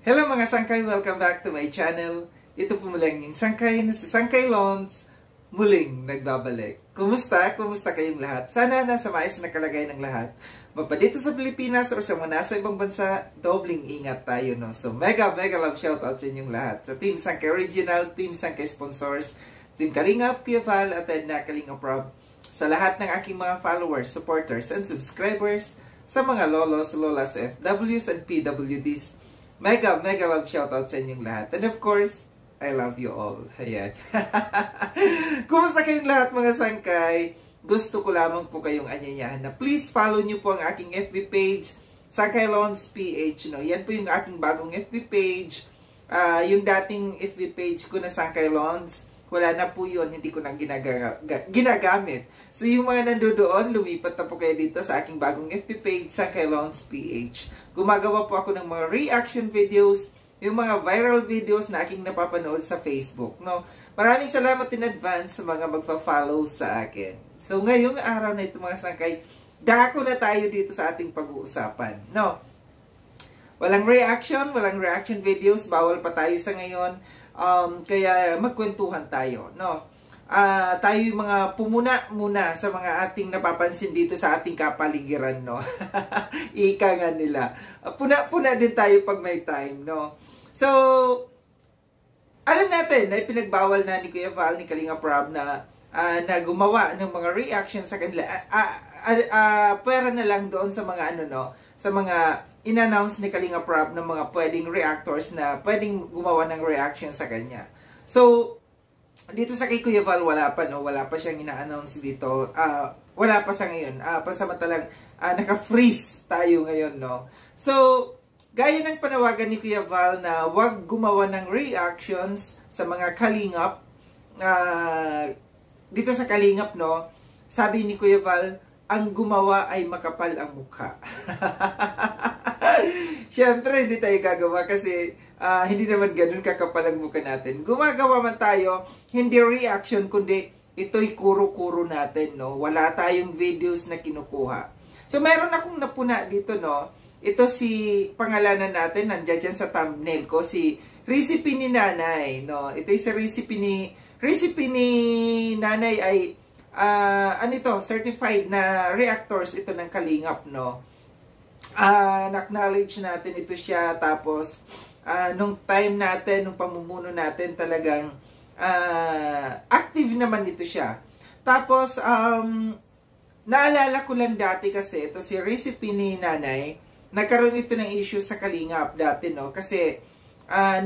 Hello mga sangkay! Welcome back to my channel. Ito po muling yung sangkay na si Sangkay Lons muling nagbabalik. Kumusta? Kumusta kayong lahat? Sana nasa maayos na kalagayan ng lahat. Mapa dito sa Pilipinas or sa mga nasa ibang bansa, dobling ingat tayo, no? So mega love shoutout sa inyong lahat. Sa Team Sangkay Original, Team Sangkay Sponsors, Team Kalingap, Kuya Val, at na Kalingap Rob. Sa lahat ng aking mga followers, supporters, and subscribers, sa mga lolos, lolas, FWs, and PWDs, mega love shoutout sa inyong lahat. And of course, I love you all. Ayan. Kumusta kayong lahat mga sangkay? Gusto ko lamang po kayong anyayahan na please follow nyo po ang aking FB page, Sangkay Lons PH. No? Yan po yung aking bagong FB page. Yung dating FB page ko na Sangkay Lons, wala na po yun, hindi ko na ginagamit. So yung mga nandoon, lumipat na po kayo dito sa aking bagong FB page, Sangkay Lons PH. Gumagawa po ako ng mga reaction videos, yung mga viral videos na aking napapanood sa Facebook. No? Maraming salamat in advance sa mga magpa-follow sa akin. So ngayong araw na ito mga sangkay, dako na tayo dito sa ating pag-uusapan. No? Walang reaction videos, bawal pa tayo sa ngayon. Kaya magkwentuhan tayo, no? Tayo yung mga pumuna muna sa mga ating napapansin dito sa ating kapaligiran, no? Ika nga nila. Puna din tayo pag may time, no? So, alam natin na ipinagbawal na ni Kuya Val, ni Kalingap Rob na gumawa ng mga reaction sa kanila. Pwera na lang doon sa mga ano, no? Sa mga in-announce ni Kalingap Rob ng mga pwedeng reactors na pwedeng gumawa ng reaction sa kanya. So, dito sa kay Kuya Val, wala pa, no? Wala pa siyang ina-announce dito. Wala pa sa ngayon. Pansamantalang naka-freeze tayo ngayon, no? So, gaya ng panawagan ni Kuya Val na wag gumawa ng reactions sa mga Kalingap. Dito sa Kalingap, no? Sabi ni Kuya Val, ang gumawa ay makapal ang mukha. Siyempre, hindi tayo gagawa kasi hindi naman ganun kakapal ang mukha natin. Gumagawa man tayo, hindi reaction, kundi ito'y kuro-kuro natin, no? Wala tayong videos na kinukuha. So, meron akong napuna dito, no? Ito si pangalanan natin, nandiyan dyan sa thumbnail ko, si Recipe ni Nanay, no? Ito yung sa recipe ni Nanay ay ano ito, certified na reactors ito ng Kalingap, no? Na-acknowledge natin ito siya, tapos nung time natin, nung pamumuno natin, talagang active naman ito siya. Tapos naalala ko lang dati kasi ito si Recipe ni Nanay, nagkaroon ito ng issue sa Kalingap dati, no? Kasi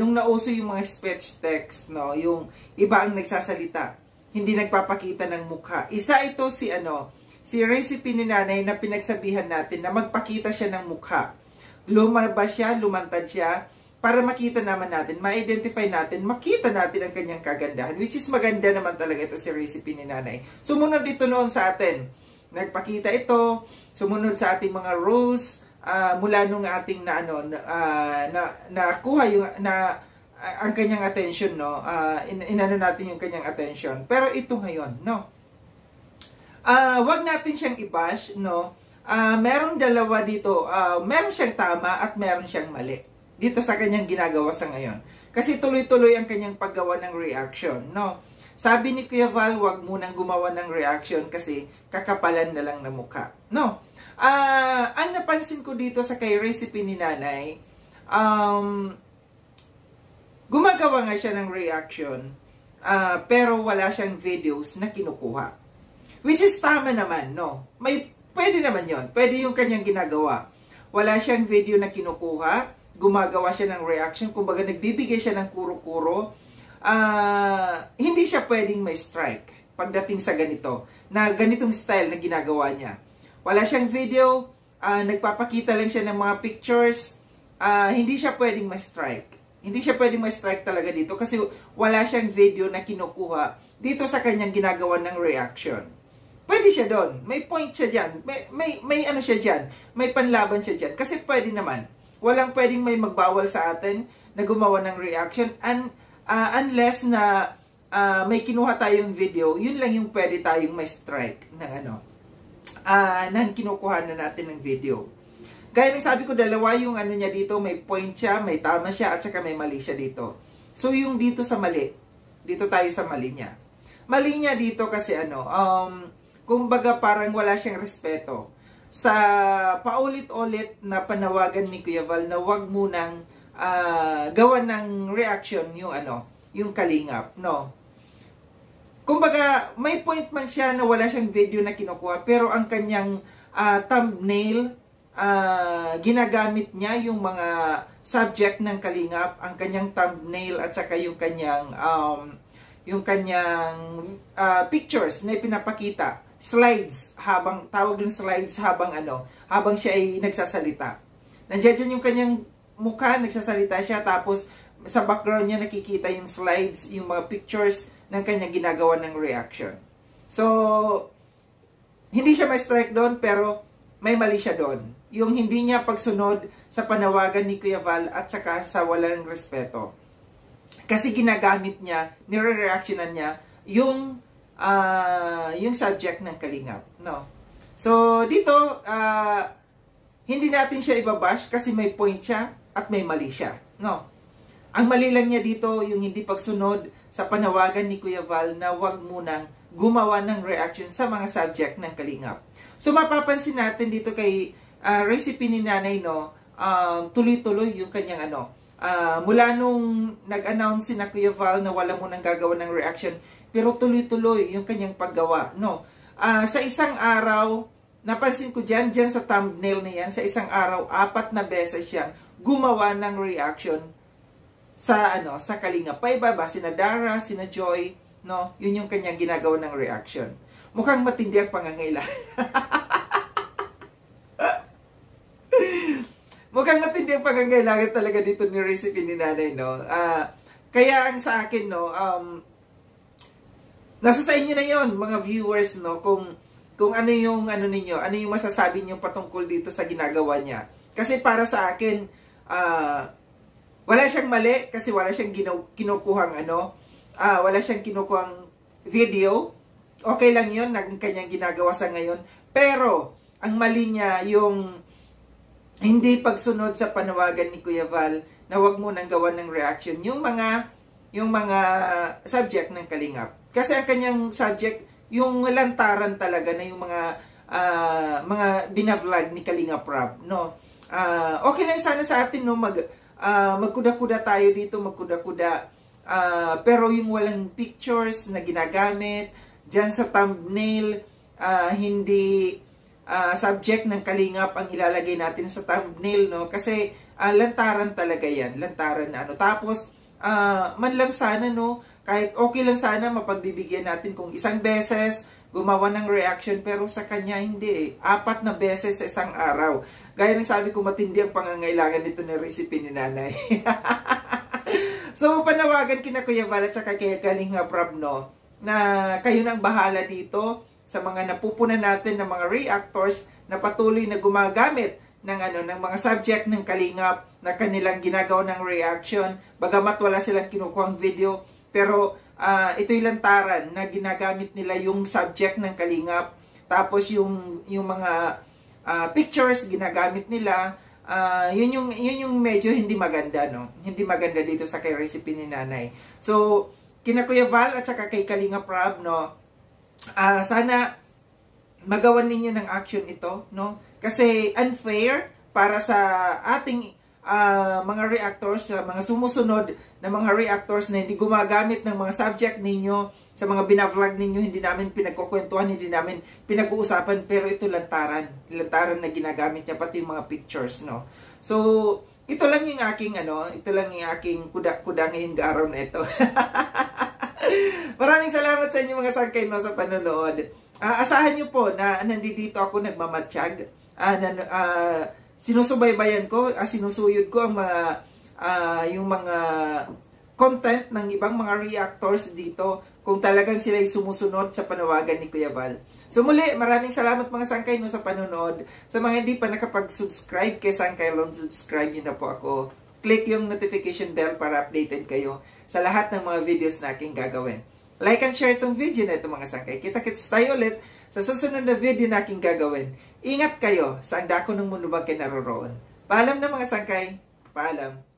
nung nauso yung mga speech text, no, yung iba ang nagsasalita, hindi nagpapakita ng mukha. Isa ito si Recipe ni Nanay na pinagsabihan natin na magpakita siya ng mukha. Lumabas siya, lumantad siya, para makita naman natin, ma-identify natin, makita natin ang kanyang kagandahan, which is maganda naman talaga ito si Recipe ni Nanay. Sumunod dito noon sa atin. Nagpakita ito, sumunod sa ating mga rules, mula nung ating nakuha yung ang kanyang attention, no? Inano natin yung kanyang attention. Pero ito ngayon, no? Wag natin siyang i-bash, no? Meron dalawa dito. Meron siyang tama at meron siyang mali dito sa kanyang ginagawa sa ngayon. Kasi tuloy-tuloy ang kanyang paggawa ng reaction, no? Sabi ni Kuya Val, wag munang gumawa ng reaction kasi kakapalan na lang na mukha, no? Ang napansin ko dito sa kay Recipe ni Nanay, gumagawa nga siya ng reaction, pero wala siyang videos na kinukuha. Which is tama naman, no? Pwede naman yon. Pwede yung kanyang ginagawa. Wala siyang video na kinukuha, gumagawa siya ng reaction, kumbaga nagbibigay siya ng kuro-kuro. Hindi siya pwedeng may strike pagdating sa ganito, na ganitong style na ginagawa niya. Wala siyang video, nagpapakita lang siya ng mga pictures, hindi siya pwedeng may strike. Hindi siya pwedeng may strike talaga dito kasi wala siyang video na kinukuha dito sa kanyang ginagawa ng reaction. Pwede siya doon. May point siya dyan. May ano siya dyan. May panlaban siya dyan. Kasi pwede naman. Walang pwedeng may magbawal sa atin na gumawa ng reaction. Unless na may kinuha tayong video, yun lang yung pwede tayong may strike ng nang kinukuha na natin ng video. Gaya ng sabi ko, dalawa yung ano niya dito, may point siya, may tama siya, at saka may mali siya dito. So, yung dito sa mali, dito tayo sa mali niya. Mali niya dito kasi ano, kumbaga parang wala siyang respeto. Sa paulit-ulit na panawagan ni Kuya Val na wag munang gawa ng reaction yung ano, yung kalingap, no? Kumbaga, may point man siya na wala siyang video na kinukuha, pero ang kanyang thumbnail, ginagamit niya yung mga subject ng kalingap, ang kanyang thumbnail at saka yung kanyang pictures na ipinapakita, slides, habang tawag ng slides habang siya ay nagsasalita. Nandiyan yung kanyang mukha, nagsasalita siya, tapos sa background niya nakikita yung slides, yung mga pictures ng kanyang ginagawa ng reaction. So, hindi siya ma-strike doon, pero may mali siya doon. Yung hindi niya pagsunod sa panawagan ni Kuya Val at saka sa walang respeto. Kasi ginagamit niya, nire-reactionan niya yung subject ng kalingap. No? So, dito, hindi natin siya ibabash kasi may point siya at may mali siya. No? Ang mali lang niya dito, yung hindi pagsunod sa panawagan ni Kuya Val na wag munang gumawa ng reaction sa mga subject ng kalingap. So, mapapansin natin dito kay recipe ni Nanay, no, tuloy-tuloy yung kanyang ano. Mula nung nag-announce si na Kuya Val na wala munang gagawa ng reaction, pero tuloy-tuloy yung kanyang paggawa, no. Sa isang araw, napansin ko dyan sa thumbnail na yan, sa isang araw, 4 na beses siyang gumawa ng reaction sa kalingap. Paibaba, sina Dara, sina Joy, no, yun yung kanyang ginagawa ng reaction. Mukhang matindi ang pangangailangan. Mukhang matindi ang pangangailangan talaga dito ni recipe ni Nanay, no. Kaya ang sa akin, no, nasa sa inyo na yon, mga viewers, no, kung ano yung ano ninyo, ano yung masasabi niyo patungkol dito sa ginagawa niya. Kasi para sa akin, wala siyang mali kasi wala siyang kinukuhang wala siyang kinukuhang video. Okay lang yun, ang kanyang ginagawa sa ngayon. Pero, ang mali niya, yung hindi pagsunod sa panawagan ni Kuya Val na wag mo nang gawan ng reaction. Yung mga subject ng kalingap. Kasi ang kanyang subject, yung lantaran talaga na yung mga binavlog ni Kalingap Rob, no? Okay lang sana sa atin, no, magkuda-kuda tayo dito, magkuda-kuda. Pero yung walang pictures na ginagamit, dyan sa thumbnail, hindi subject ng kalingap ang ilalagay natin sa thumbnail, no? Kasi lantaran talaga yan, lantaran na ano. Tapos, man lang sana, no, kahit okay lang sana mapagbibigyan natin kung isang beses gumawa ng reaction, pero sa kanya hindi 4 na beses sa isang araw. Gaya ng sabi ko, matindi ang pangangailangan nito ng recipe ni Nanay. So, panawagan kina Kuya Val at saka kay Kalingap Rob, no, na kayo nang bahala dito sa mga napupunan natin ng mga reactors na patuloy na gumagamit ng mga subject ng kalingap na kanilang ginagawa ng reaction, bagamat wala silang kinukuhang video, pero ito'y lantaran na ginagamit nila yung subject ng kalingap, tapos yung mga pictures ginagamit nila, yun yung medyo hindi maganda, no? Hindi maganda dito sa kay recipe ni Nanay. So, kina Kuya Val at saka kay Kalingap Rob, no, sana magawan ninyo ng action ito, no? Kasi unfair para sa ating mga reactors, mga sumusunod na mga reactors na hindi gumagamit ng mga subject ninyo sa mga binavlog ninyo, hindi namin pinagkukwentuhan, hindi namin pinag-uusapan, pero ito lantaran na ginagamit niya, pati yung mga pictures, no? So, ito lang yung aking kuda ngayong araw na ito. Maraming salamat sa inyo mga sangkay, no, sa panonood. Asahan nyo po na nandito ako nagmamatsyag. Sinusubaybayan ko, sinusuyod ko ang yung mga content ng ibang mga reactors dito kung talagang sila'y sumusunod sa panawagan ni Kuya Val. So muli, maraming salamat mga sangkay, no, sa panonood. Sa mga hindi pa nakapag-subscribe kay Sangkay Lon, subscribe nyo na po ako. Click yung notification bell para updated kayo sa lahat ng mga videos na aking gagawin. Like and share itong video na ito mga sangkay. Kita-kits tayo ulit sa susunod na video na aking gagawin. Ingat kayo sa ang dako ng mundo bang kinaroroon. Paalam na mga sangkay. Paalam.